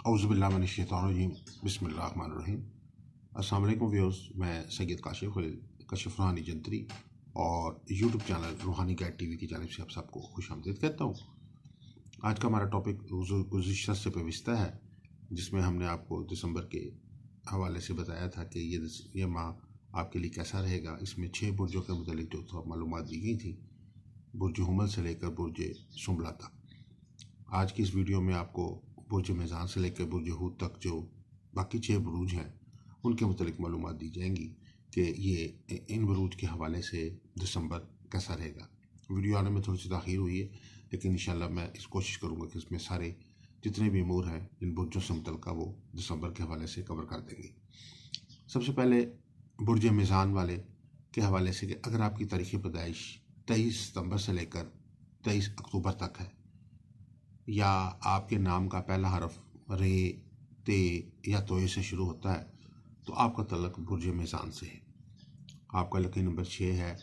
औज़ुबिल्लाहिमिनश्शैतानिर्रजीम बिस्मिल्लाहिर्रहमानिर्रहीम। अस्सलाम वालेकुम व्यूअर्स, मैं सैयद काशिफ रूहानी जंतरी और यूट्यूब चैनल रूहानी गाइड टीवी की जानिब से आप सबको खुशामदीद कहता हूँ। आज का हमारा टॉपिक गुज़िश्ता से पेविस्ता है, जिसमें हमने आपको दिसंबर के हवाले से बताया था कि ये माह आपके लिए कैसा रहेगा। इसमें 6 बुर्जों के मुतालिक जो मालूमात दी गई थी, बुर्ज हुमल से लेकर बुर्ज सुंबला तक। आज की इस वीडियो में आपको बुर्ज मेज़ान से लेकर बुर्ज हूद तक जो बाकी 6 बुरूज हैं उनके मुतालिक मालूमात दी जाएंगी कि ये इन बुरूज के हवाले से दिसंबर कैसा रहेगा। वीडियो आने में थोड़ी सी ताख़ीर हुई है, लेकिन इंशाल्लाह मैं इस कोशिश करूँगा कि इसमें सारे जितने भी अमूर हैं इन बुर्जों से मुतल्लिक़ वो दिसंबर के हवाले से कवर कर देंगे। सबसे पहले बुर्ज मेज़ान वाले के हवाले से कि अगर आपकी तारीख़ पैदाइश 23 सितंबर से लेकर 23 अक्टूबर तक है, या आपके नाम का पहला हरफ रे, ते या तोए से शुरू होता है, तो आपका तल्लुक़ बुर्ज मेज़ान से है। आपका लकी नंबर 6 है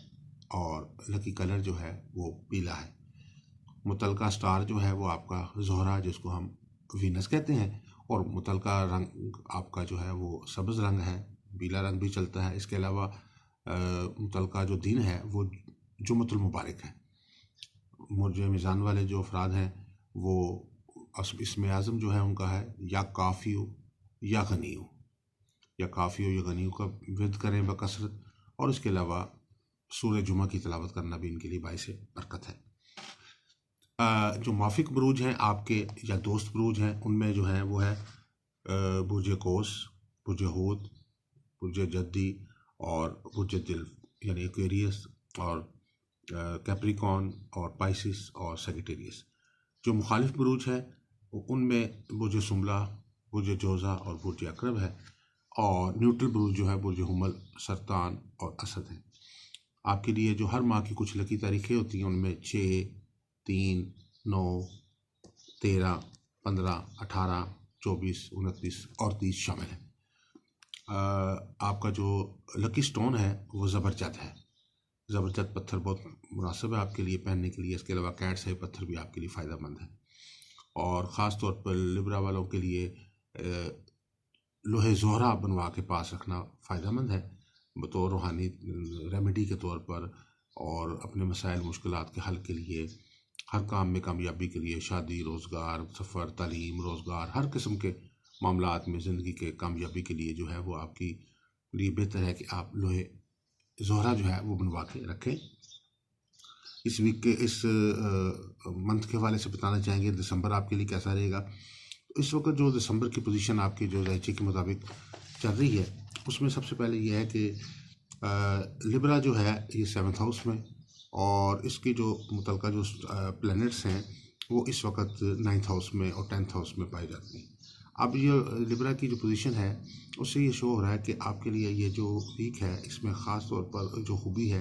और लकी कलर जो है वो पीला है। मुतल्लका स्टार जो है वो आपका ज़ोहरा, जिसको हम वीनस कहते हैं, और मुतल्लका रंग आपका जो है वो सब्ज़ रंग है, पीला रंग भी चलता है। इसके अलावा मुतल्लका जो दिन है वो जुमतुल मुबारक है। बुर्ज मेज़ान वाले जो अफराद हैं वो इसमें आज़म जो है उनका है या काफ़ियो या गनियो, या काफ़ियो या गनियो का विर्द करें बकसरत, और इसके अलावा सूरह जुमा की तिलावत करना भी इनके लिए बाइस बरकत है। जो माफिक बुरूज हैं आपके या दोस्त बुरूज हैं, उनमें जो है वो है बुर्ज कोस, बुर्ज हूद, बुर्ज जद्दी और बुर्ज दिल यानी एक्वेरियस और कैप्रिकॉन और पाइसिस और सेजिटेरियस। जो मुखालिफ बुरूज है उनमें बुर्ज सुंबला, बुर्ज जोज़ा और बुर्ज अकरब है, और न्यूट्रल बुरूज जो है बुर्ज हुमल, सरतान और असद है। आपके लिए जो हर माह की कुछ लकी तारीखें होती हैं उनमें 6, 3, 9, 13, 15, 18, 24, 29 और 30 शामिल है। आपका जो लकी स्टोन है वो ज़बरजद है। ज़बरदस्त पत्थर बहुत मुनासिब है आपके लिए पहनने के लिए। इसके अलावा कैट से पत्थर भी आपके लिए फ़ायदेमंद है, और ख़ास तौर पर लिब्रा वालों के लिए लोहे ज़ोहरा बनवा के पास रखना फ़ायदेमंद है बतौर रूहानी रेमेडी के तौर पर, और अपने मसाइल मुश्किलात के हल के लिए, हर काम में कामयाबी के लिए, शादी, रोज़गार, सफ़र, तालीम, रोज़गार, हर किस्म के मामलात में ज़िंदगी के कामयाबी के लिए जो है वो आपकी लिए बेहतर है कि आप लोहे ज़ोहरा जो है वो बनवा के रखें। इस वीक के इस मंथ के हवाले से बताना चाहेंगे दिसंबर आपके लिए कैसा रहेगा। तो इस वक्त जो दिसंबर की पोजीशन आपकी जो ज़ायचे के मुताबिक चल रही है, उसमें सबसे पहले ये है कि लिब्रा जो है ये 7th हाउस में, और इसकी जो मुतल्लिका जो प्लैनेट्स हैं वो इस वक्त 9th हाउस में और 10th हाउस में पाई जाती हैं। अब ये लिब्रा की जो पोजीशन है उससे ये शो हो रहा है कि आपके लिए ये जो वीक है इसमें ख़ास तौर पर जो खूबी है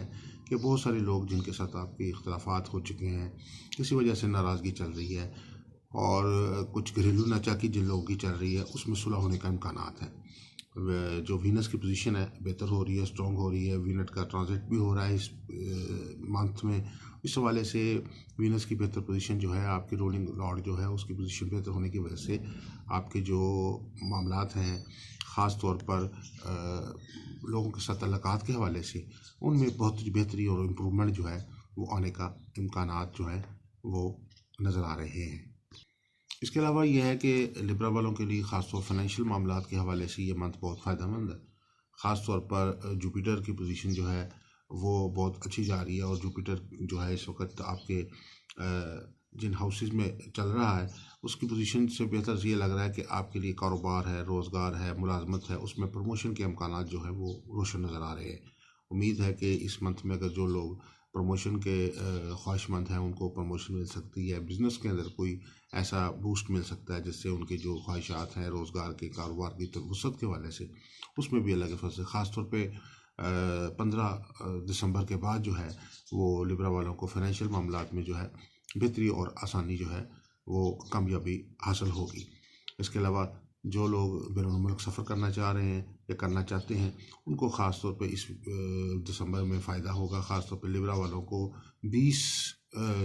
कि बहुत सारे लोग जिनके साथ आपके इख्तलाफात हो चुके हैं, किसी वजह से नाराज़गी चल रही है, और कुछ घरेलू नाचाकी जिन लोगों की चल रही है उसमें सुलह होने का इम्कानात है। जो वीनस की पोजीशन है बेहतर हो रही है, स्ट्रॉन्ग हो रही है। वीनस का ट्रांजिट भी हो रहा है इस मंथ में। इस हवाले से वीनस की बेहतर पोजीशन जो है, आपकी रोलिंग लॉर्ड जो है उसकी पोजीशन बेहतर होने की वजह से आपके जो मामलात हैं ख़ास तौर पर लोगों के साथ तल्लुकात के हवाले से, उनमें बहुत बेहतरी और इम्प्रूवमेंट जो है वो आने का इम्कानात जो है वो नज़र आ रहे हैं। इसके अलावा यह है कि लिब्रा वालों के लिए ख़ास तौर फाइनेंशियल मामलात के हवाले से ये मंथ बहुत फ़ायदेमंद है। ख़ास तौर पर जुपिटर की पोजीशन जो है वो बहुत अच्छी जा रही है, और जुपिटर जो है इस वक्त आपके जिन हाउसेस में चल रहा है उसकी पोजीशन से बेहतर ये लग रहा है कि आपके लिए कारोबार है, रोज़गार है, मुलाजमत है, उसमें प्रमोशन के इम्कानात जो है वो रोशन नज़र आ रहे हैं। उम्मीद है कि इस मंथ में अगर जो लोग प्रमोशन के ख्वाहिशमंद हैं उनको प्रमोशन मिल सकती है। बिज़नेस के अंदर कोई ऐसा बूस्ट मिल सकता है जिससे उनकी जो ख्वाहिशात हैं रोज़गार के, कारोबार की वसअत के हवाले से, उसमें भी अल्लाह के फज़ल से ख़ास तौर पे 15 दिसंबर के बाद जो है वो लिब्रा वालों को फाइनेंशियल मामलात में जो है बेहतरी और आसानी जो है वो कामयाबी हासिल होगी। इसके अलावा जो लोग बैरून मुल्क सफ़र करना चाह रहे हैं या करना चाहते हैं उनको ख़ास तौर पे इस दिसंबर में फ़ायदा होगा। ख़ास तौर पे लिब्रा वालों को 20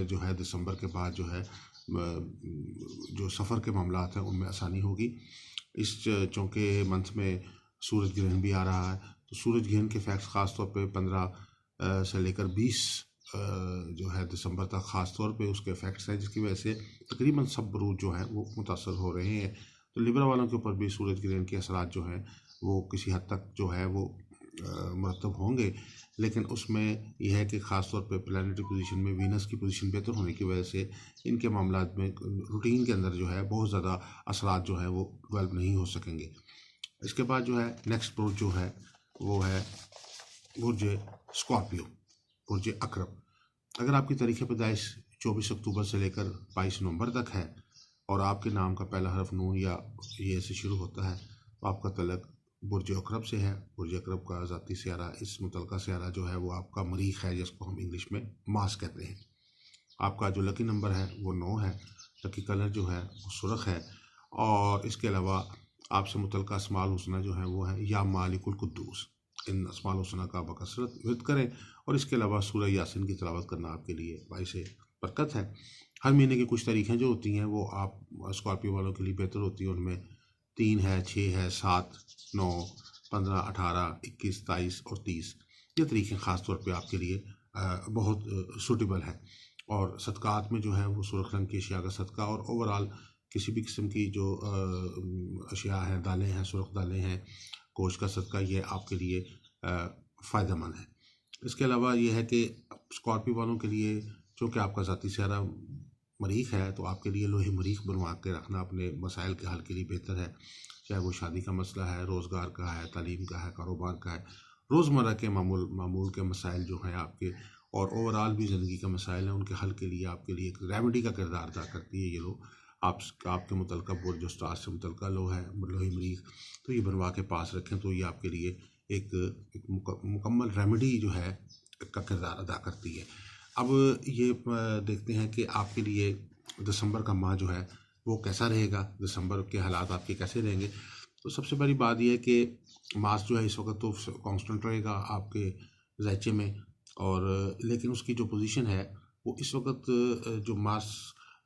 जो है दिसंबर के बाद जो है जो सफ़र के मामलात हैं उनमें आसानी होगी। चूँकि मंथ में सूरज ग्रहण भी आ रहा है, तो सूरज ग्रहण के फैक्ट्स ख़ास तौर पे 15 से लेकर 20 जो है दिसंबर तक ख़ास तौर पे उसके इफ़ेक्ट्स हैं, जिसकी वजह से तकरीबन सब बुरूज जो हैं वो मुतासर हो रहे हैं। तो लिब्रा वालों के ऊपर भी सूरज ग्रहण के असरात जो हैं वो किसी हद तक जो है वो मुरतब होंगे, लेकिन उसमें यह है कि ख़ास तौर पे प्लैनेटरी पोजीशन में वीनस की पोजीशन बेहतर होने की वजह से इनके मामलात में रूटीन के अंदर जो है बहुत ज़्यादा असरात जो है वो डेवलप नहीं हो सकेंगे। इसके बाद जो है नेक्स्ट बुर्ज जो है वो है बुर्ज स्कॉर्पियो, बुर्ज अकरब। अगर आपकी तारीख़ पैदाइश 24 अक्टूबर से लेकर 22 नवंबर तक है और आपके नाम का पहला हरफ नून या ये से शुरू होता है, तो आपका तलक बुर्ज अकरब से है। बुर्ज अकरब का ज़ाती सियारा, इस मुतलका सियारा जो है वो आपका मरीख है, जिसको हम इंग्लिश में मास कहते हैं। आपका जो लकी नंबर है वो 9 है। लकी कलर जो है वो सुर्ख है। और इसके अलावा आपसे मुतलका अस्माउल हुस्ना जो है वो है या मालिकुल कुद्दूस। इन अस्माउल हुस्ना का बकसरत विर्द करें। और इसके अलावा सूरह यासीन की तिलावत करना आपके लिए बाइस बरकत है। हर महीने की कुछ तारीखें जो होती हैं वो आप स्कॉर्पियो वालों के लिए बेहतर होती है। उनमें 3 है, 6 है, 7, 9, 15, 18, 21, 23 और 30 ये तारीखें ख़ास तौर पे आपके लिए बहुत सूटेबल है। और सदक़ात में जो है वो सुर्ख रंग की अशिया का सदका और ओवरऑल किसी भी किस्म की जो अशिया हैं, दालें हैं, सुर्ख दालें हैं, गोश्त का सदका, ये आपके लिए फ़ायदेमंद है। इसके अलावा ये है कि स्कॉर्पियो वालों के लिए चूँकि आपका ज़ाती सियारा मरीख है, तो आपके लिए लोहे मरीख बनवा के रखना अपने मसाइल के हल के लिए बेहतर है। चाहे वो शादी का मसला है, रोज़गार का है, तालीम का है, कारोबार का है, रोज़मर्रा के मामूल के मसाइल जो हैं आपके, और ओवरऑल भी ज़िंदगी के मसाइल हैं, उनके हल के लिए आपके लिए एक रेमेडी का किरदार अदा करती है ये लोग। आपके मुतलका बुर्ज जो स्टार से मुतलका लोहे मरीख, तो ये बनवा के पास रखें, तो ये आपके लिए एक मुकम्मल रेमेडी जो है का किरदार अदा करती है। अब ये देखते हैं कि आपके लिए दिसंबर का माह जो है वो कैसा रहेगा, दिसंबर के हालात आपके कैसे रहेंगे। तो सबसे बड़ी बात यह है कि मास जो है इस वक्त तो कांस्टेंट रहेगा आपके ज़ायचे में, और लेकिन उसकी जो पोजीशन है वो इस वक्त जो मास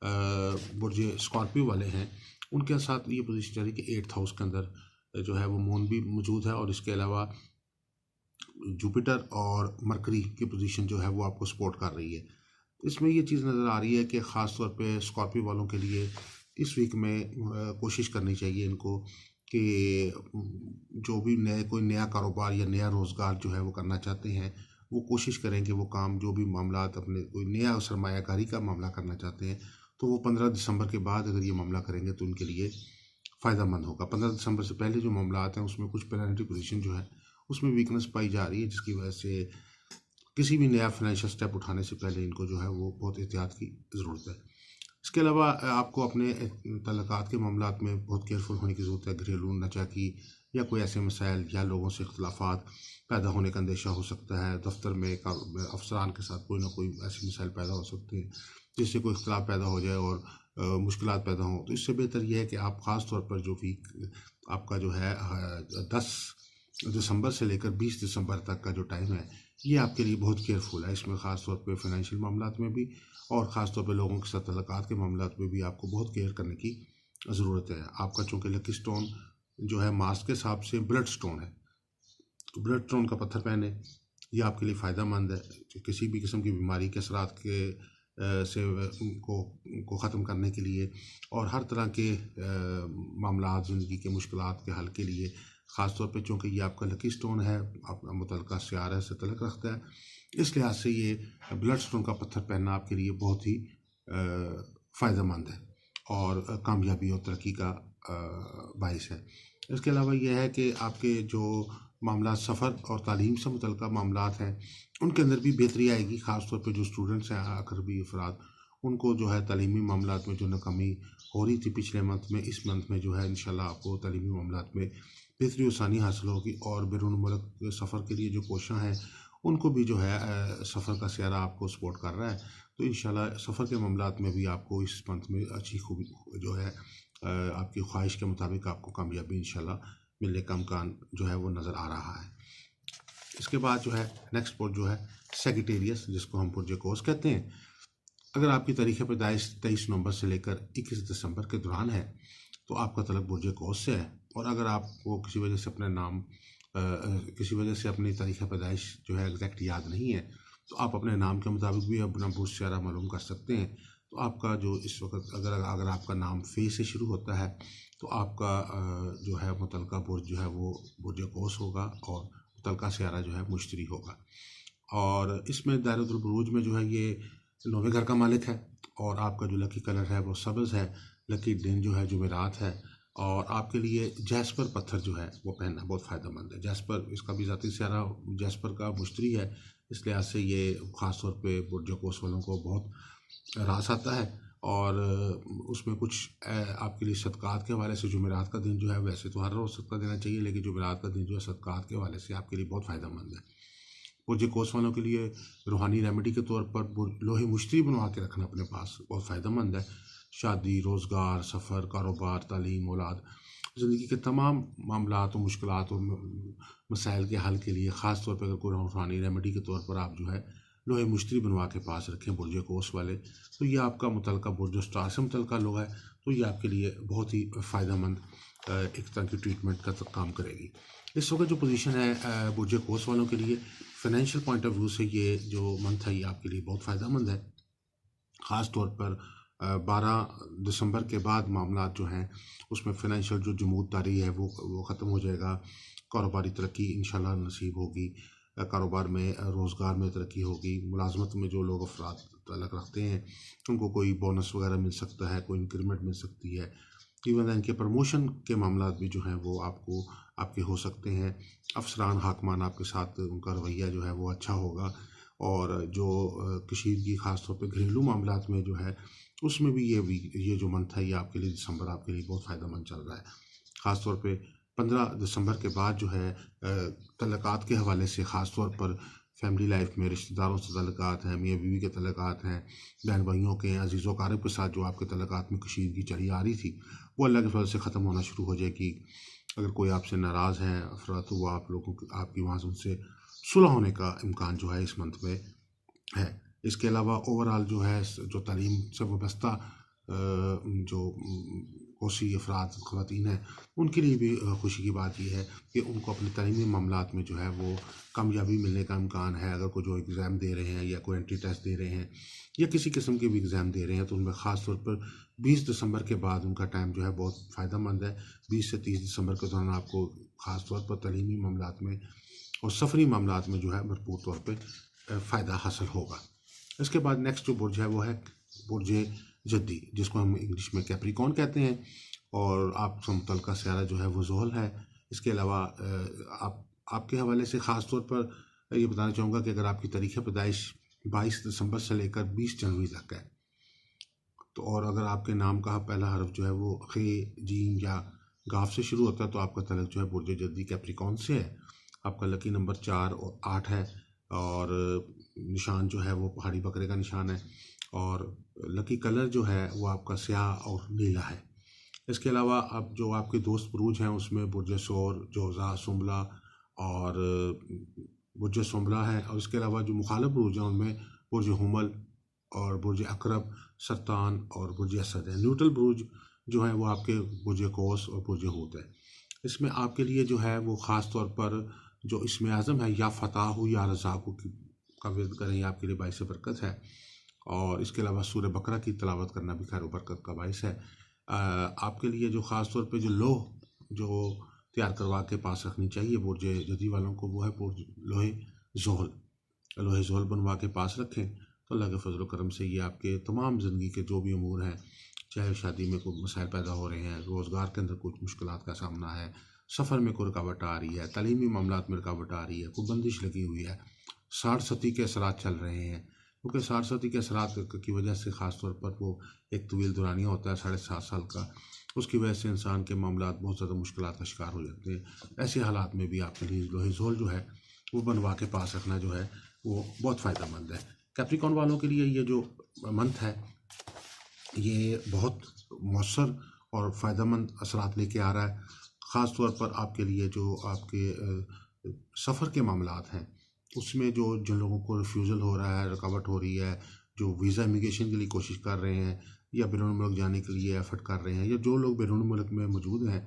बुर्ज स्कॉर्पियो वाले हैं उनके साथ ये पोजीशन चल रही है कि 8th हाउस के अंदर जो है वो मून भी मौजूद है, और इसके अलावा जुपिटर और मरकरी की पोजीशन जो है वो आपको सपोर्ट कर रही है। इसमें ये चीज़ नज़र आ रही है कि ख़ास तौर पे स्कॉर्पियो वालों के लिए इस वीक में कोशिश करनी चाहिए इनको कि जो भी कोई नया कारोबार या नया रोज़गार जो है वो करना चाहते हैं, वो कोशिश करें कि वो काम जो भी मामलात अपने कोई नया सरमायाकारी का मामला करना चाहते हैं, तो वो 15 दिसंबर के बाद अगर ये मामला करेंगे तो उनके लिए फ़ायदेमंद होगा। 15 दिसंबर से पहले जो मामलात हैं उसमें कुछ प्लानिटरी पोजीशन जो है उसमें वीकनेस पाई जा रही है, जिसकी वजह से किसी भी नया फाइनेंशियल स्टेप उठाने से पहले इनको जो है वो बहुत एहतियात की ज़रूरत है। इसके अलावा आपको अपने तल्लुकात के मामलात में बहुत केयरफुल होने की ज़रूरत है। घरेलू नाचाकी या कोई ऐसे मसाइल या लोगों से इख्तलाफात पैदा होने का अंदेशा हो सकता है। दफ्तर में अफसरान के साथ कोई ना कोई ऐसे मसाइल पैदा हो सकते हैं जिससे कोई इख्तलाफ पैदा हो जाए और मुश्किलात पैदा हों। तो इससे बेहतर यह है कि आप ख़ास तौर पर जो वीक आपका जो है 10 दिसंबर से लेकर 20 दिसंबर तक का जो टाइम है ये आपके लिए बहुत केयरफुल है। इसमें ख़ास तौर पे फाइनेंशियल मामलात में भी और ख़ास तौर पे लोगों के साथ तल्लुकात के मामलात में भी आपको बहुत केयर करने की ज़रूरत है। आपका चूँकि लकी स्टोन जो है मास के हिसाब से ब्लड स्टोन है, तो ब्लड स्टोन का पत्थर पहने, ये आपके लिए फ़ायदेमंद है किसी भी किस्म की बीमारी के असरात के से को ख़त्म करने के लिए और हर तरह के मामलात ज़िंदगी के मुश्किलात के हल के लिए। ख़ास तौर पे चूँकि ये आपका लकी स्टोन है, आपका मुतल्लका सियारा से तल्लुक़ रखता है, इस लिहाज से ये ब्लड स्टोन का पत्थर पहनना आपके लिए बहुत ही फ़ायदेमंद है और कामयाबी और तरक्की का बाइस है। इसके अलावा यह है कि आपके जो मामला सफ़र और तालीम से मुतल्लिक़ मामलात हैं उनके अंदर भी बेहतरी आएगी। ख़ास तौर पे जो स्टूडेंट्स हैं अकरबी अफराद, उनको जो है तालीमी मामलात में जो नाकामी हो रही थी पिछले मंथ में, इस मंथ में जो है इंशाल्लाह आपको तालीमी मामलात में बेहतरी आसानी हासिल होगी। और बैरून मुल्क सफ़र के लिए जो कोशिशां हैं उनको भी जो है सफ़र का सियारा आपको सपोर्ट कर रहा है, तो इंशाल्लाह सफ़र के मामलात में भी आपको इस मंथ में अच्छी खूबी जो है आपकी ख्वाहिश के मुताबिक आपको कामयाबी इंशाल्लाह मिलने का इम्कान जो है वो नज़र आ रहा है। इसके बाद जो है नेक्स्ट बुर्ज जो है सेगिटेरियस, जिसको हम बुर्ज कौस कहते हैं। अगर आपकी तारीख़ पैदाइश 23 नवंबर से लेकर 21 दिसंबर के दौरान है तो आपका तलक बुर्ज कौस से है। और अगर आपको किसी वजह से अपना नाम किसी वजह से अपनी तारीख़ पैदाइश जो है एग्जैक्ट याद नहीं है तो आप अपने नाम के मुताबिक भी अपना बुर्ज सियारा मालूम कर सकते हैं। तो आपका जो इस वक्त अगर आपका नाम फ़े से शुरू होता है तो आपका जो है मुतलका बुर्ज जो है वो बुर्ज कौस होगा और मुतलका सियारा जो है मुश्तरी होगा। और इसमें दायरतुल बुरूज में जो है ये 9वें घर का मालिक है और आपका जो लकी कलर है वो सब्ज़ है। लकी दिन जो है जुमेरात है और आपके लिए जैस्पर पत्थर जो है वो पहनना बहुत फ़ायदेमंद है। जैस्पर इसका भी ज़ाती सियारा जैस्पर का मुश्तरी है, इस लिहाज से ये ख़ास तौर पे बुर्ज कौस वालों को बहुत रास आता है। और उसमें कुछ आपके लिए सदक़ात के हवाले से जुमेरात का दिन जो है, वैसे तो हर रोज़ सदका देना चाहिए लेकिन जुमेरात का दिन जो है सदक़ात के हवाले से आपके लिए बहुत फ़ायदेमंद है। बुर्ज कौस वालों के लिए रूहानी रेमेडी के तौर पर लोहे मुश्तरी बनवा के रखना अपने पास बहुत फ़ायदेमंद है। शादी, रोज़गार, सफ़र, कारोबार, तालीम, औलाद, ज़िंदगी के तमाम मामलात और मुश्किलात और मसाइल के हल के लिए ख़ास तौर पर अगर कोई रूहानी रेमेडी के तौर पर आप जो है लोहे मुश्तरी बनवा के पास रखें बुर्ज कौस वाले, तो ये आपका मुतलका बुर्ज जो स्टार से मुतलका लोहा है तो ये आपके लिए बहुत ही फ़ायदेमंद एक तरह की ट्रीटमेंट का काम करेगी। इस वक्त जो पोजीशन है बुर्ज कौस वालों के लिए फाइनेंशियल पॉइंट ऑफ व्यू से ये जो मंथ है ये आपके लिए बहुत फ़ायदेमंद है। ख़ास तौर पर 12 दिसंबर के बाद मामला जो हैं उसमें फाइनेंशियल जो जमूदारी है वो ख़त्म हो जाएगा। कारोबारी तरक्की इंशाल्लाह नसीब होगी। कारोबार में रोज़गार में तरक्की होगी। मुलाजमत में जो लोग अफराद तल्लुक़ रखते हैं उनको कोई बोनस वगैरह मिल सकता है, कोई इंक्रीमेंट मिल सकती है। इवन इनके प्रमोशन के मामलात भी जो हैं वो आपके हो सकते हैं। अफसरान हाकमान आपके साथ उनका रवैया जो है वो अच्छा होगा। और जो कशीदगी ख़ास तौर पे घरेलू मामलात में जो है उसमें भी ये जो मंथ है ये आपके लिए दिसंबर आपके लिए बहुत फ़ायदेमंद चल रहा है। ख़ास तौर पे 15 दिसंबर के बाद जो है तल्लुक़ात के हवाले से ख़ास तौर पर फैमिली लाइफ में रिश्तेदारों से तल्लुक़ात हैं, मियाँ बीवी के तल्लुक़ात हैं, बहन भाइयों के, अज़ीज़ व अक़ारिब के साथ जो आपके तल्लुक़ात में कशीदगी चली आ रही थी वो अल्लाह के फज़ल से ख़त्म होना शुरू हो जाएगी। अगर कोई आपसे नाराज़ हैं अफरा तो वो आपकी वहाँ से उनसे सुलह होने का इम्कान जो है इस मंथ में है। इसके अलावा ओवरऑल जो है जो तालीम से वाबस्ता जो कोसी अफराद ख़वातीन हैं उनके लिए भी खुशी की बात यह है कि उनको अपने तालीमी मामलात में जो है वो कामयाबी मिलने का इम्कान है। अगर कोई जो एग्ज़ाम दे रहे हैं या कोई एंट्री टेस्ट दे रहे हैं या किसी किस्म के भी एग्ज़ाम दे रहे हैं तो उनमें ख़ास तौर पर 20 दिसंबर के बाद उनका टाइम जो है बहुत फ़ायदेमंद है। 20 से 30 दिसंबर के दौरान आपको ख़ास तौर पर तालीमी मामलात में और सफ़री मामलात में जो है भरपूर तौर पर फ़ायदा हासिल होगा। इसके बाद नेक्स्ट जो बुर्ज है वो है बुर्ज जद्दी, जिसको हम इंग्लिश में कैप्रिकॉर्न कहते हैं। और आपका मुतलका सियारा जो है वो ज़ोहल है। इसके अलावा आपके हवाले से ख़ास तौर पर ये बताना चाहूँगा कि अगर आपकी तारीख़ पैदाइश 22 दिसंबर से लेकर 20 जनवरी तक है तो और अगर आपके नाम का पहला हर्फ जो है वो खे, जीम या गाफ से शुरू होता है तो आपका तलक जो है बुर्ज जद्दी कैप्रिकॉर्न से है। आपका लकी नंबर 4 और 8 है और निशान जो है वो पहाड़ी बकरे का निशान है और लकी कलर जो है वो आपका स्याह और नीला है। इसके अलावा अब जो आपके दोस्त बुरूज हैं उसमें बुर्ज सोर, जोज़ा, सुम्बला और बुर्ज सुम्बला है। और इसके अलावा जो मुखालिफ बुरूज हैं उनमें बुर्ज हुमल और बुर्ज अकरब, सरतान और बुर्ज असद है। न्यूट्रल बुरूज जो है वो आपके बुर्ज कौस और बुर्ज हूत है। इसमें आपके लिए जो है वो ख़ास तौर पर जो इसमें आज़म है या फ़ताह या रज़ाक़ का विर्द करें, ये आपके लिए बाइस बरकत है। और इसके अलावा सूरह बकरा की तिलावत करना भी खैर बरकत का बाइस है। आपके लिए जो ख़ास तौर पे जो जो तैयार करवा के पास रखनी चाहिए बुर्ज जदी वालों को वो है बुर्ज लोहे ज़ोहल बनवा के पास रखें तो अल्लाह के फजल करम से ये आपके तमाम ज़िंदगी के जो भी अमूर हैं, चाहे शादी में कोई मसाइल पैदा हो रहे हैं, रोज़गार के अंदर कुछ मुश्किलात का सामना है, सफ़र में कोई रुकावट आ रही है, तालीमी मामलात में रुकावट आ रही है, कोई बंदिश लगी हुई है, साठ सती के असरात चल रहे हैं। क्योंकि साठ सती के असरात की वजह से ख़ास तौर पर वो एक तवील दुरानिया होता है 7.5 साल का, उसकी वजह से इंसान के मामलात बहुत ज़्यादा मुश्किलात का शिकार हो जाते हैं। ऐसे हालात में भी आपके लिए लोहे ज़ोहल जो है वो बनवा के पास रखना जो है वो बहुत फ़ायदेमंद है। कैप्रिकॉर्न वालों के लिए ये जो मंथ है ये बहुत मौसर और फ़ायदेमंद असरात लेके आ रहा है। ख़ास तौर पर आपके लिए जो आपके सफ़र के मामलात हैं उसमें जो जिन लोगों को रिफ्यूज़ल हो रहा है, रुकावट हो रही है, जो वीज़ा इमिग्रेशन के लिए कोशिश कर रहे हैं या बैरून मुल्क जाने के लिए एफर्ट कर रहे हैं, या जो लोग बैरून मुल्क में मौजूद हैं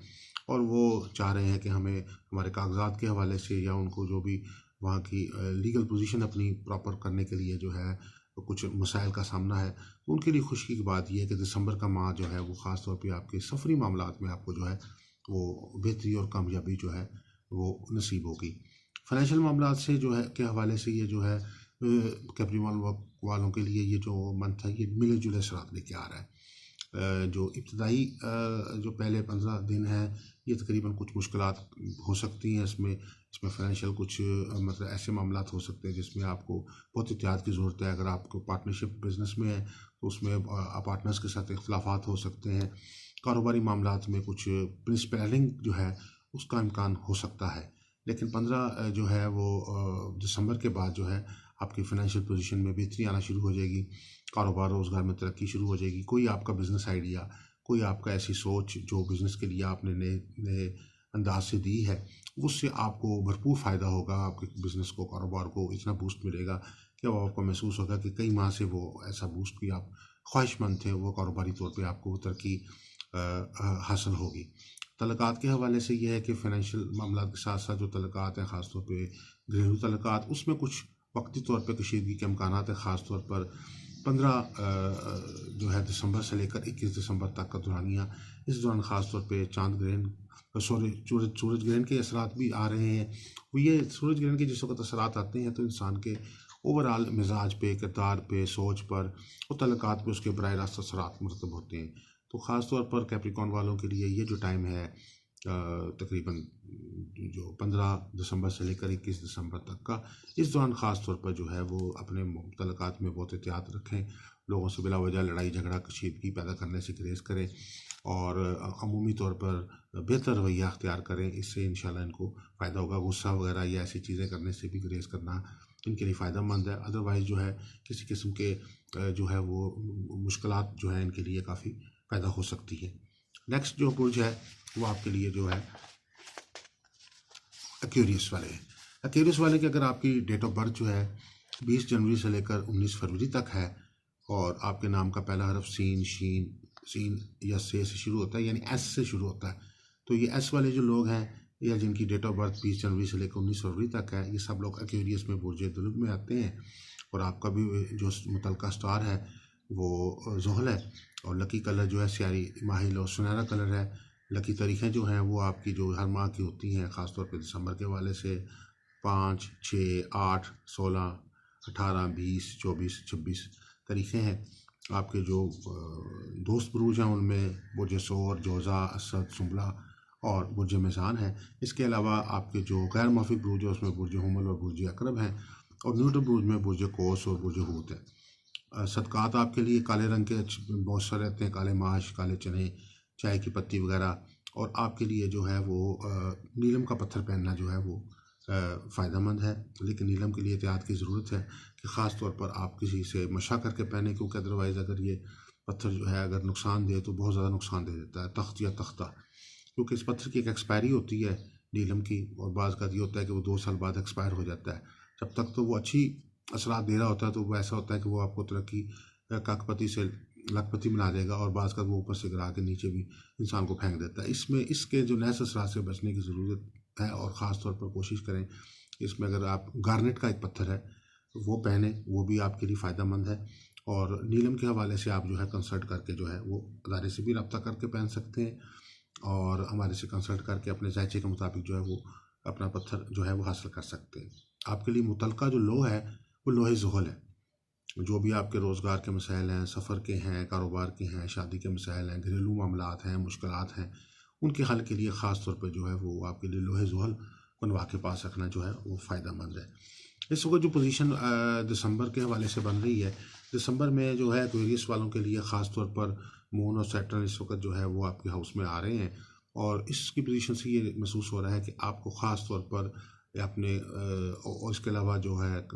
और वो चाह रहे हैं कि हमें हमारे कागजात के हवाले से या उनको जो भी वहाँ की लीगल पोजीशन अपनी प्रॉपर करने के लिए जो है तो कुछ मसाइल का सामना है, तो उनके लिए खुशी की बात यह है कि दिसंबर का माह जो है वो ख़ास तौर पे आपके सफरी मामलात में आपको जो है वो बेहतरी और कामयाबी जो है वो नसीब होगी। फाइनेंशियल मामलात से जो है के हवाले से ये जो है कैप्रिकॉर्न वालों के लिए ये जो मंथ है ये मिले जुले असरात लेके आ रहा है। जो इब्तदाई जो पहले 15 दिन हैं ये तकरीबन कुछ मुश्किलात हो सकती हैं इसमें फाइनेंशियल कुछ मतलब ऐसे मामलात हो सकते हैं जिसमें आपको बहुत एहतियात की ज़रूरत है। अगर आपको पार्टनरशिप बिजनेस में है तो उसमें पार्टनर्स के साथ इख्तलाफात हो सकते हैं। कारोबारी मामलात में कुछ प्रिंसिपलिंग जो है उसका इम्कान हो सकता है, लेकिन 15 जो है वो दिसंबर के बाद जो है आपकी फाइनेंशियल पोजीशन में बेहतरी आना शुरू हो जाएगी। कारोबार रोज़गार में तरक्की शुरू हो जाएगी। कोई आपका बिज़नेस आइडिया, कोई आपका ऐसी सोच जो बिज़नेस के लिए आपने नए अंदाज से दी है, उससे आपको भरपूर फ़ायदा होगा। आपके बिज़नेस को, कारोबार को इतना बूस्ट मिलेगा कि अब आपको महसूस होगा कि कई माह से वो ऐसा बूस्ट की आप ख्वाहिशमंद थे, वो कारोबारी तौर पे आपको वो तरक्की हासिल होगी। तलक़ात के हवाले से ये है कि फ़ाइनेंशियल मामलात के साथ साथ जो तलक़ात हैं, ख़ास तौर पे घरेलू तलक़ात, उसमें कुछ वक्ती तौर पे कशीदगी के इम्कानात हैं। ख़ास तौर पर 15 जो है दिसंबर से लेकर 21 दिसंबर तक का दौरानिया, इस दौरान ख़ास तौर पे चाँद ग्रहण सूरज ग्रहण के असरात भी आ रहे हैं। वो ये सूरज ग्रहण के जिस वक्त असरात आते हैं तो इंसान के ओवरऑल मिजाज पे, किरदार पे, सोच पर और तल्लुकात पे उसके बराह रास्त असरात मरतब होते हैं। तो ख़ास तौर पर कैप्रिकॉर्न वालों के लिए ये जो टाइम है तकरीबन जो 15 दिसंबर से लेकर 21 दिसंबर तक का, इस दौरान ख़ास तौर पर जो है वो अपने तल्लुकात में बहुत एहतियात रखें। लोगों से बिला वजह लड़ाई झगड़ा कशीदगी पैदा करने से गुरेज करें और अमूमी तौर पर बेहतर रवैया अख्तियार करें। इससे इंशाल्लाह इनको फ़ायदा होगा। गुस्सा वगैरह या ऐसी चीज़ें करने से भी गुरेज करना इनके लिए फ़ायदेमंद है। अदरवाइज़ जो है किसी किस्म के जो है वो मुश्किलात जो है इनके लिए काफ़ी पैदा हो सकती है। नेक्स्ट जो बुर्ज है वो आपके लिए जो है एक्वेरियस वाले हैं। एक्वेरियस वाले की अगर आपकी डेट ऑफ बर्थ जो है 20 जनवरी से लेकर 19 फरवरी तक है और आपके नाम का पहला हरफ सीन या से शुरू होता है, यानी एस से शुरू होता है, तो ये एस वाले जो लोग हैं या जिनकी डेट ऑफ बर्थ 20 जनवरी से लेकर 19 फरवरी तक है, ये सब लोग एक्वेरियस में बुर्ज दुलुग में आते हैं। और आपका भी जो मुतलका स्टार है वो ज़ोहल है और लकी कलर जो है स्याही माहिल और सुनहरा कलर है। लकी तारीखें जो हैं वो आपकी जो हर माह की होती हैं, ख़ासतौर पे दिसंबर के हवाले से 5, 6, 8, 16, 18, 20, 24, 26 तारीखें हैं। आपके जो दोस्त बुरूज हैं उनमें बुर्ज सोर, जोज़ा, असद, सुंबला और बुर्ज मिज़ान है। इसके अलावा आपके जो गैर माफिक बुरूज है उसमें बुर्ज हुमल और बुर्ज अकरब हैं और न्यूट्रल बुरूज में बुर्ज कोस और बुर्ज हूत है। सदक़ात आपके लिए काले रंग के बहुत सारे रहते हैं, काले माश, काले चने, चाय की पत्ती वगैरह। और आपके लिए जो है वो नीलम का पत्थर पहनना जो है वो फ़ायदेमंद है, लेकिन नीलम के लिए एहतियात की ज़रूरत है कि ख़ास तौर पर आप किसी से मशा करके पहने, क्योंकि अदरवाइज़ अगर ये पत्थर जो है अगर नुकसान दे तो बहुत ज़्यादा नुकसान दे देता है। तख्त या तख्ता, क्योंकि इस पत्थर की एक एक्सपायरी होती है नीलम की, और बाज़ का ये होता है कि वो 2 साल बाद एक्सपायर हो जाता है। जब तक तो वो अच्छी असरात दे रहा होता है तो वो ऐसा होता है कि वो आपको तरक्की काकपति से लखपति बना देगा और बाज़ का वो ऊपर से गिरा के नीचे भी इंसान को फेंक देता है। इसमें इसके जो नैस असरात से बचने की ज़रूरत है और ख़ास तौर पर कोशिश करें इसमें अगर आप गार्नेट का एक पत्थर है वो पहने, वो भी आपके लिए फ़ायदेमंद है। और नीलम के हवाले से आप जो है कंसल्ट करके जो है वो अदारे से भी रब्ता करके पहन सकते हैं और हमारे से कंसल्ट करके अपने जायचे के मुताबिक जो है वो अपना पत्थर जो है वो हासिल कर सकते हैं। आपके लिए मुतलका जो लोह है वो लोहे ज़ोहल है। जो भी आपके रोज़गार के मसाइल हैं, सफ़र के हैं, कारोबार के हैं, शादी के मसाइल हैं, घरेलू मामलात हैं, मुश्किलात हैं, उनके हल के लिए ख़ास तौर पे जो है वो आपके लिए लोहे ज़ोहल बनवा के पास रखना जो है वो फ़ायदेमंद है। इस वक्त जो पोजीशन दिसंबर के हवाले से बन रही है, दिसंबर में जो है एक्वेरियस वालों के लिए ख़ास तौर पर मून और सैटर्न इस वक्त जो है वो आपके हाउस में आ रहे हैं और इसकी पोजीशन से ये महसूस हो रहा है कि आपको ख़ास तौर पर अपने और इसके अलावा जो है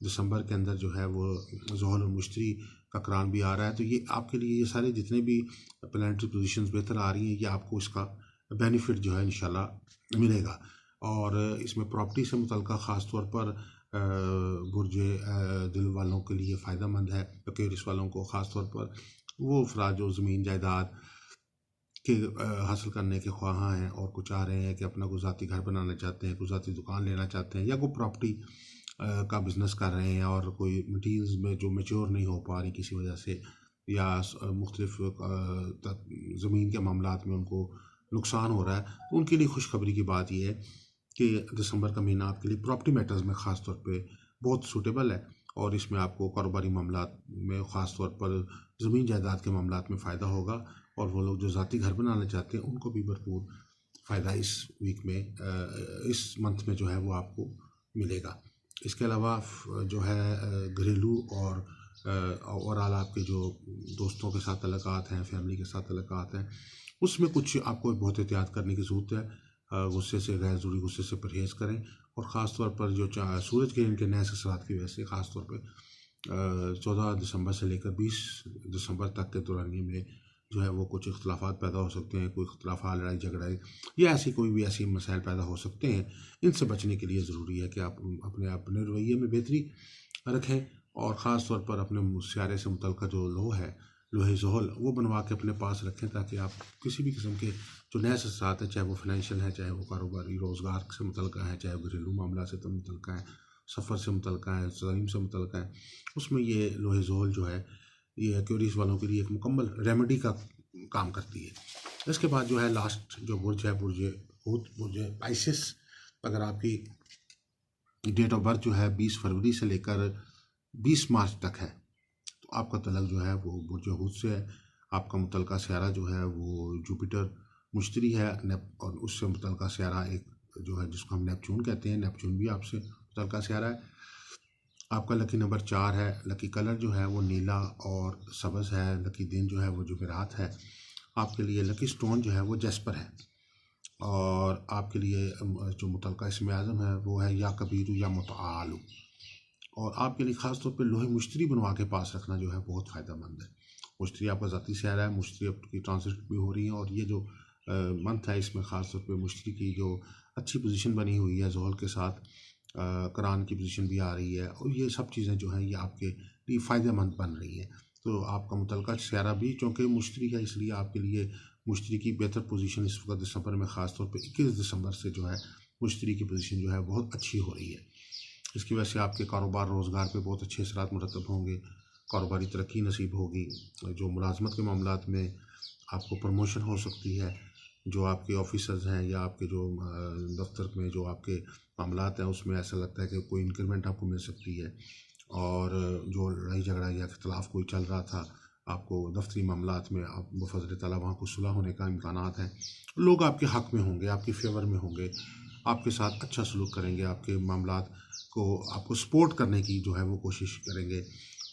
दिसंबर के अंदर जो है वो ज़ोहल और मुश्तरी का करान भी आ रहा है। तो ये आपके लिए ये सारे जितने भी प्लानिटरी पोजीशंस बेहतर आ रही हैं, ये आपको इसका बेनिफिट जो है इंशाल्लाह मिलेगा। और इसमें प्रॉपर्टी से मुतल्लिक़ ख़ास तौर पर बुर्ज दिल वालों के लिए फ़ायदेमंद है। एक्वेरियस वालों को ख़ास तौर पर वो अफराद जो ज़मीन जायदाद के हासिल करने के ख्वाह हैं और कुछ चाह रहे हैं कि अपना कोई ज़ाती घर बनाना चाहते हैं, कोई ज़ाती दुकान लेना चाहते हैं, या कोई प्रॉपर्टी का बिज़नेस कर रहे हैं और कोई मटीरियल्स में जो मैच्योर नहीं हो पा रही किसी वजह से, या मुख्तलिफ ज़मीन के मामलात में उनको नुकसान हो रहा है, तो उनके लिए खुशखबरी की बात यह है कि दिसंबर का महीना आपके लिए प्रॉपर्टी मैटर्स में ख़ास तौर पे बहुत सूटेबल है। और इसमें आपको कारोबारी मामलात में ख़ास तौर पर ज़मीन जायदाद के मामलात में फ़ायदा होगा, और वो लोग जो ज़ाती घर बनाना चाहते हैं उनको भी भरपूर फ़ायदा इस वीक में इस मंथ में जो है वो आपको मिलेगा। इसके अलावा जो है घरेलू और ओवरऑल आपके जो दोस्तों के साथ तल्लुकात हैं, फैमिली के साथ तल्लुकात हैं, उसमें कुछ आपको बहुत एहतियात करने की ज़रूरत है। गुस्से से, गैर ज़रूरी गुस्से से परहेज़ करें, और ख़ास तौर पर जो सूरज के इनके नए असरात की वजह से ख़ास तौर पर 14 दिसंबर से लेकर 20 दिसंबर तक के दौरानिए में जो है वो कुछ इख्तलाफात पैदा हो सकते हैं। कोई इख्तलाफा, लड़ाई झगड़ाई या ऐसी कोई भी ऐसी मसाइल पैदा हो सकते हैं। इनसे बचने के लिए ज़रूरी है कि आप अपने रवैये में बेहतरी रखें, और ख़ास तौर पर अपने मुस्यारे से मुतल्लिक़ जो लोहे ज़ोहल वो बनवा के अपने पास रखें, ताकि आप किसी भी किस्म के जो नए असरात हैं, चाहे वो फाइनेंशियल है, चाहे वो कारोबारी रोज़गार से मुतल्लिक़ है, चाहे घरेलू मामला से मुतल्लिक़ है, सफ़र से मुतल्लिक़ है, ज़मीन से मुतल्लिक़ है, उसमें ये लोहे ज़ोहल जो है ये एक्वेरियस वालों के लिए एक मुकम्मल रेमेडी का काम करती है। इसके बाद जो है लास्ट जो बुर्ज है, बुर्ज पाइसेस, अगर आपकी डेट ऑफ बर्थ जो है 20 फरवरी से लेकर 20 मार्च तक है, तो आपका तलक जो है वो बुर्ज हूत से है। आपका मुतल्लिका स्यारा जो है वो जुपिटर मुश्तरी है, और उससे मुतल्लिका स्यारा एक जो है जिसको हम नेपच्यून कहते हैं, नेपच्यून भी आपसे मुतल्लिका स्यारा है। आपका लकी नंबर 4 है। लकी कलर जो है वो नीला और सब्ज़ है। लकी दिन जो है वो जुमेरात है। आपके लिए लकी स्टोन जो है वो जैस्पर है। और आपके लिए जो मुतल्लिका इसमें आज़म है वो है या कबीरू या मुतआलु। और आपके लिए ख़ास तौर पे लोहे मुश्तरी बनवा के पास रखना जो है बहुत फ़ायदेमंद है। मुश्तरी आपका ज़ाती स्यारा है, मुश्तरी आपकी ट्रांजिट भी हो रही है, और ये जो मंथ है इसमें ख़ास तौर पे मुश्तरी की जो अच्छी पोजीशन बनी हुई है ज़ोहल के साथ, करान की पोजीशन भी आ रही है, और ये सब चीज़ें जो हैं ये आपके लिए फ़ायदेमंद बन रही हैं। तो आपका मुतल्लिका स्यारा भी चूँकि मुश्तरी है, इसलिए आपके लिए मुश्तरी की बेहतर पोजीशन इस वक्त दिसंबर में ख़ास तौर पे 21 दिसंबर से जो है मुश्तरी की पोजीशन जो है बहुत अच्छी हो रही है। इसकी वजह से आपके कारोबार रोज़गार पे बहुत अच्छे असरात मुरतब होंगे, कारोबारी तरक्की नसीब होगी। जो मुलाजमत के मामलात में आपको प्रमोशन हो सकती है, जो आपके ऑफिसर्स हैं या आपके जो दफ्तर में जो आपके मामलात हैं उसमें ऐसा लगता है कि कोई इंक्रीमेंट आपको मिल सकती है। और जो लड़ाई झगड़ा या इख्तलाफ कोई चल रहा था आपको दफ्तरी मामलात में, आप बफज़ल ताला वहाँ को सुलह होने का इम्कानात हैं। लोग आपके हक़ में होंगे, आपके फेवर में होंगे, आपके साथ अच्छा सलूक करेंगे, आपके मामलात को आपको सपोर्ट करने की जो है वो कोशिश करेंगे।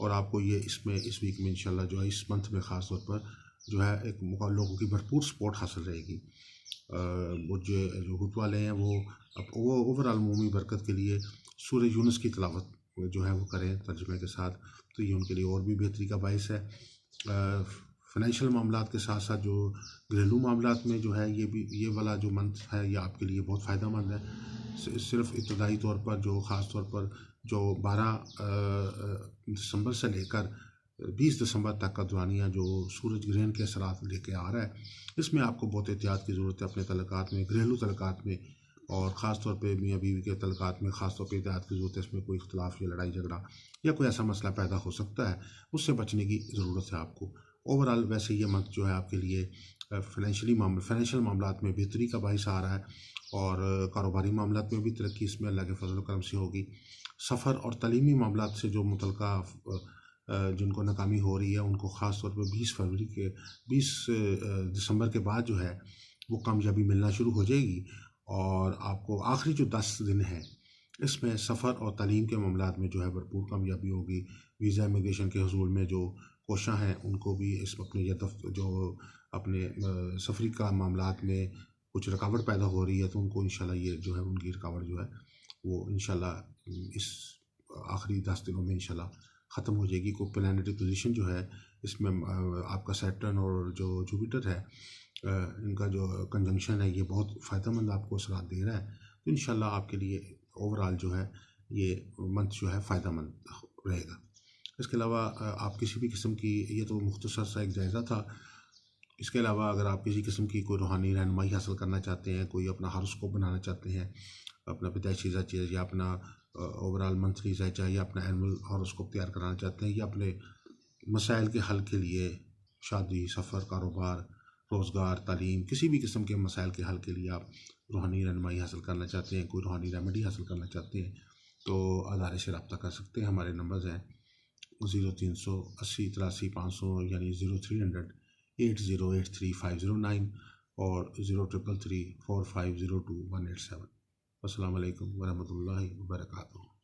और आपको ये इसमें इस वीक में इंशाल्लाह जो है इस मंथ में ख़ास तौर पर जो है एक लोगों की भरपूर सपोर्ट हासिल रहेगी। वो जो हुत वाले हैं वो ओवरऑल उमूमी बरकत के लिए सूरह यूनुस की तिलावत जो है वो करें तर्जुमे के साथ, तो ये उनके लिए और भी बेहतरी का बाइस है। फ़ाइनेंशियल मामलात के साथ साथ जो घरेलू मामलात में जो है ये वाला जो मंथ है ये आपके लिए बहुत फ़ायदेमंद है। सिर्फ इब्तदाई तौर पर जो ख़ास तौर पर जो 12 दिसंबर से लेकर 20 दिसंबर तक का दौरानिया जो सूरज ग्रहण के असरात लेके आ रहा है, इसमें आपको बहुत एहतियात की ज़रूरत है अपने तल्लुकात में, घरेलू तल्लुकात में, और ख़ास तौर पे मियाँ बीवी के तल्लुकात में ख़ास तौर पे एहतियात की ज़रूरत है। इसमें कोई इख्तलाफ या लड़ाई झगड़ा या कोई ऐसा मसला पैदा हो सकता है, उससे बचने की ज़रूरत है आपको। ओवरऑल वैसे ये मंथ जो है आपके लिए फाइनेंशियल मामलात में बेहतरी का बाइस आ रहा है, और कारोबारी मामलात में भी तरक्की इसमें अल्लाह के फजल करम से होगी। सफ़र और तलीमी मामलात से जो मुतल्लिका जिनको नाकामी हो रही है उनको ख़ास तौर पर 20 दिसंबर के बाद जो है वो कामयाबी मिलना शुरू हो जाएगी। और आपको आखिरी जो 10 दिन हैं इसमें सफ़र और तालीम के मामलात में जो है भरपूर कामयाबी होगी। वीज़ा इमिग्रेशन के हसूल में जो कोशां हैं उनको भी इस अपने जो अपने सफरी का मामलात में कुछ रुकावट पैदा हो रही है, तो उनको इंशाल्लाह ये जो है उनकी रुकावट जो है वो इंशाल्लाह इस आखिरी 10 दिनों में इंशाल्लाह ख़त्म हो जाएगी। कोई प्लैनेटरी पोजीशन जो है इसमें आपका सैटर्न और जो जुपिटर है इनका जो कंजंक्शन है ये बहुत फ़ायदेमंद आपको असरात दे रहा है। तो इंशाल्लाह आपके लिए ओवरऑल जो है ये मंथ जो है फ़ायदेमंद रहेगा। इसके अलावा आप किसी भी किस्म की, ये तो मुख्तसर सा एक जायज़ा था, इसके अलावा अगर आप किसी किस्म की कोई रूहानी रहनुमाई हासिल करना चाहते हैं, कोई अपना हॉरोस्कोप बनाना चाहते हैं, अपना पैदाइशी ज़ाचीज़ या अपना ओवरऑल मंथली ज़ायचा या अपना एनुअल हॉरोस्कोप तैयार कराना चाहते हैं, या अपने मसाइल के हल के लिए, शादी, सफ़र, कारोबार, रोज़गार, तालीम, किसी भी किस्म के मसाइल के हल के लिए आप रूहानी रहनुमाई हासिल करना चाहते हैं, कोई रूहानी रेमेडी हासिल करना चाहते हैं, तो अदारे से रब्ता कर सकते हैं। हमारे नंबर्स हैं 0380 83 500 यानी 0300 8083 509 और 0333 4502 187। अस्सलाम वालेकुम वरहमतुल्लाहि वबरकातुहू।